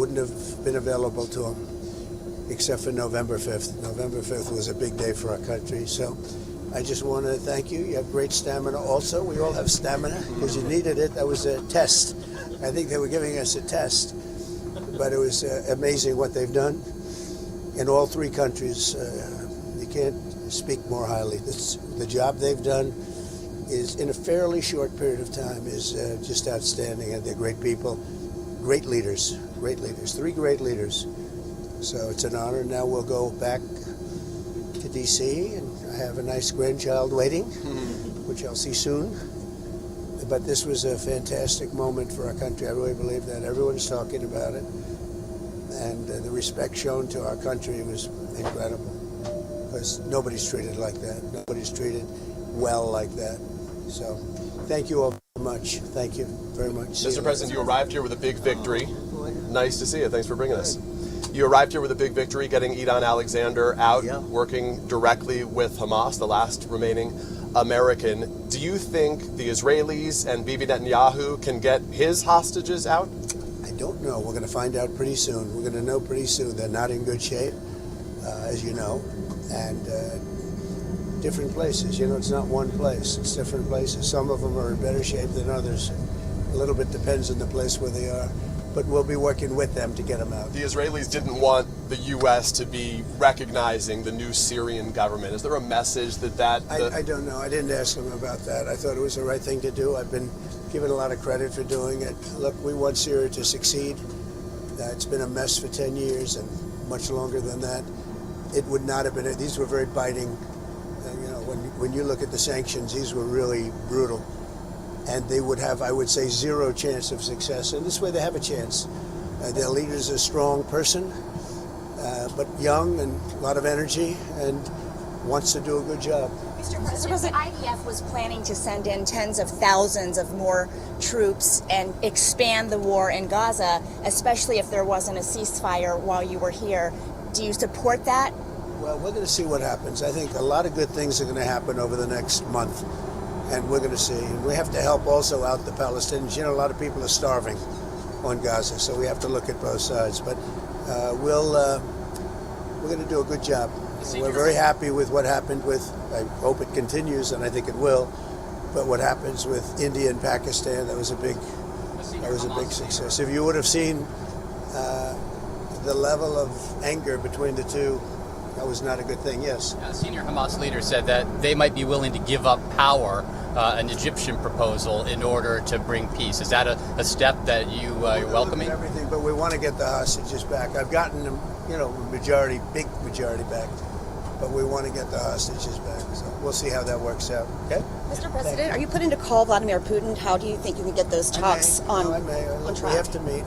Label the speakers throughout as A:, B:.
A: wouldn't have been available to them except for November 5th. November 5th was a big day for our country. So I just want to thank you. You have great stamina also. We all have stamina because you needed it. That was a test. I think they were giving us a test. But it was amazing what they've done in all three countries. You can't speak more highly. The job they've done is, in a fairly short period of time, is just outstanding. And they're great people, great leaders, three great leaders. So it's an honor. Now we'll go back to D.C. and I have a nice grandchild waiting, which I'll see soon. But this was a fantastic moment for our country. I really believe that. Everyone's talking about it. And the respect shown to our country was incredible. Because nobody's treated like that. Nobody's treated well like that. So thank you all very much. Thank you very much.
B: Mr. President, you arrived here with a big victory. Nice to see you. Thanks for bringing us. You arrived here with a big victory, getting Idan Alexander out, working directly with Hamas, the last remaining American. Do you think the Israelis and Bibi Netanyahu can get his hostages out?
A: I don't know. We're going to find out pretty soon. We're going to know pretty soon. They're not in good shape, as you know, and different places. You know, it's not one place. It's different places. Some of them are in better shape than others. A little bit depends on the place where they are. But we'll be working with them to get them out.
B: The Israelis didn't want the U.S. to be recognizing the new Syrian government. Is there a message that...
A: I don't know. I didn't ask them about that. I thought it was the right thing to do. I've been given a lot of credit for doing it. Look, we want Syria to succeed. It's been a mess for 10 years and much longer than that. It would not have been... These were very biting. You know, when you look at the sanctions, these were really brutal. And they would have, I would say, zero chance of success. And this way they have a chance. Their leader is a strong person, but young and a lot of energy and wants to do a good job.
C: Mr. President, the IDF was planning to send in tens of thousands of more troops and expand the war in Gaza, especially if there wasn't a ceasefire while you were here. Do you support that?
A: Well, we're going to see what happens. I think a lot of good things are going to happen over the next month. And we're going to see. And we have to help also out the Palestinians. You know, a lot of people are starving on Gaza, so we have to look at both sides. But we're going to do a good job. We're very happy with what happened with, I hope it continues, and I think it will, but what happens with India and Pakistan, that was a big success. If you would have seen the level of anger between the two, that was not a good thing, yes.
D: A senior Hamas leader said that they might be willing to give up power, an Egyptian proposal, in order to bring peace. Is that a step that you're welcoming?
A: Everything, but we want to get the hostages back. I've gotten them, you know, big majority back, but we want to get the hostages back. So we'll see how that works out, okay?
C: Mr. President, are you putting to call Vladimir Putin? How do you think you can get those talks on track?
A: We have to meet.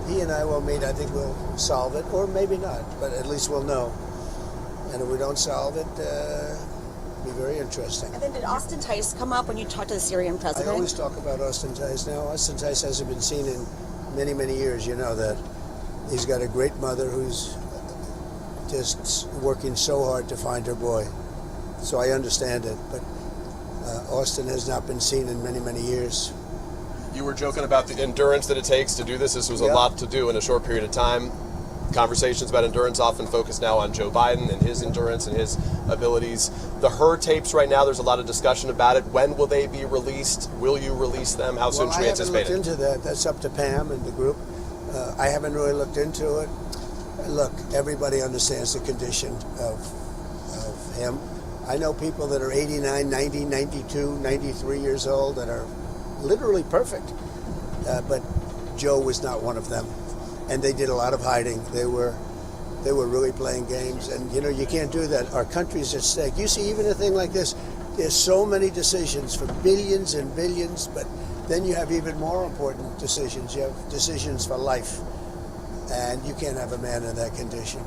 A: He and I will meet. I think we'll solve it, or maybe not, but at least we'll know. And if we don't solve it, it'll be very interesting.
C: And then did Austin Tice come up when you talked to the Syrian president?
A: I always talk about Austin Tice. Now, Austin Tice hasn't been seen in many, many years. You know that. He's got a great mother who's just working so hard to find her boy. So I understand it. But Austin has not been seen in many, many years.
B: You were joking about the endurance that it takes to do this. This was a lot to do in a short period of time. Conversations about endurance often focus now on Joe Biden and his endurance and his abilities. The Her tapes right now, there's a lot of discussion about it. When will they be released? Will you release them? How soon should we anticipate it?
A: I haven't looked into that. That's up to Pam and the group. I haven't really looked into it. Look, everybody understands the condition of him. I know people that are 89, 90, 92, 93 years old that are literally perfect. But Joe was not one of them. And they did a lot of hiding. They were really playing games. And, you know, you can't do that. Our country's at stake. You see, even a thing like this, there's so many decisions for billions and billions, but then you have even more important decisions. You have decisions for life. And you can't have a man in that condition.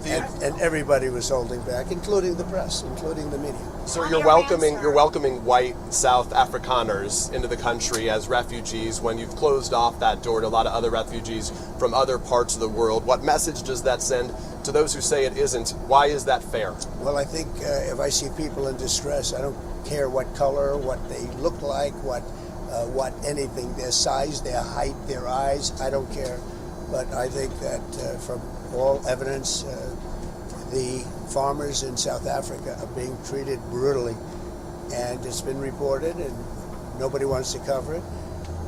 A: And everybody was holding back, including the press, including the media.
B: So you're welcoming white South Afrikaners into the country as refugees when you've closed off that door to a lot of other refugees from other parts of the world. What message does that send to those who say it isn't? Why is that fair?
A: Well, I think if I see people in distress, I don't care what color, what they look like, what anything, their size, their height, their eyes, I don't care. But I think that from all evidence, the farmers in South Africa are being treated brutally. And it's been reported, and nobody wants to cover it.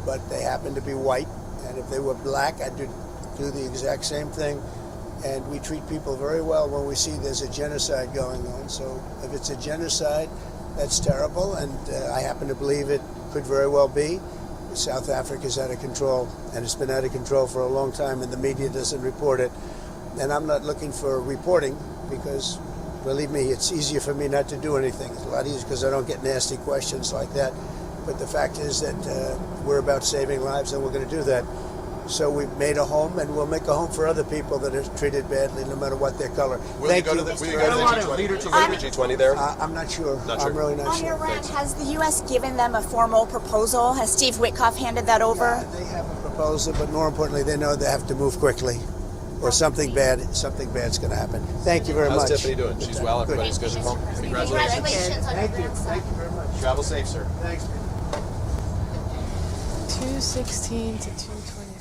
A: But they happen to be white, and if they were black, I'd do the exact same thing. And we treat people very well when we see there's a genocide going on. So if it's a genocide, that's terrible, and I happen to believe it could very well be. South Africa's out of control, and it's been out of control for a long time, and the media doesn't report it. And I'm not looking for reporting because, believe me, it's easier for me not to do anything. It's a lot easier because I don't get nasty questions like that. But the fact is that we're about saving lives, and we're going to do that. So we've made a home, and we'll make a home for other people that are treated badly, no matter what their color.
B: Will you go to the G20 there?
A: I'm not sure.
B: Not sure.
A: I'm really not
C: On
A: sure.
C: Iran, has the U.S. given them a formal proposal? Has Steve Witkoff handed that over?
A: Yeah, they have a proposal, but more importantly, they know they have to move quickly, or something bad's going to happen. Thank you very much.
B: How's Tiffany doing? She's well. Everybody's good at home.
C: Congratulations on your grandson.
A: Thank you very much.
B: Travel safe, sir.
A: Thanks.
E: 216 to 220.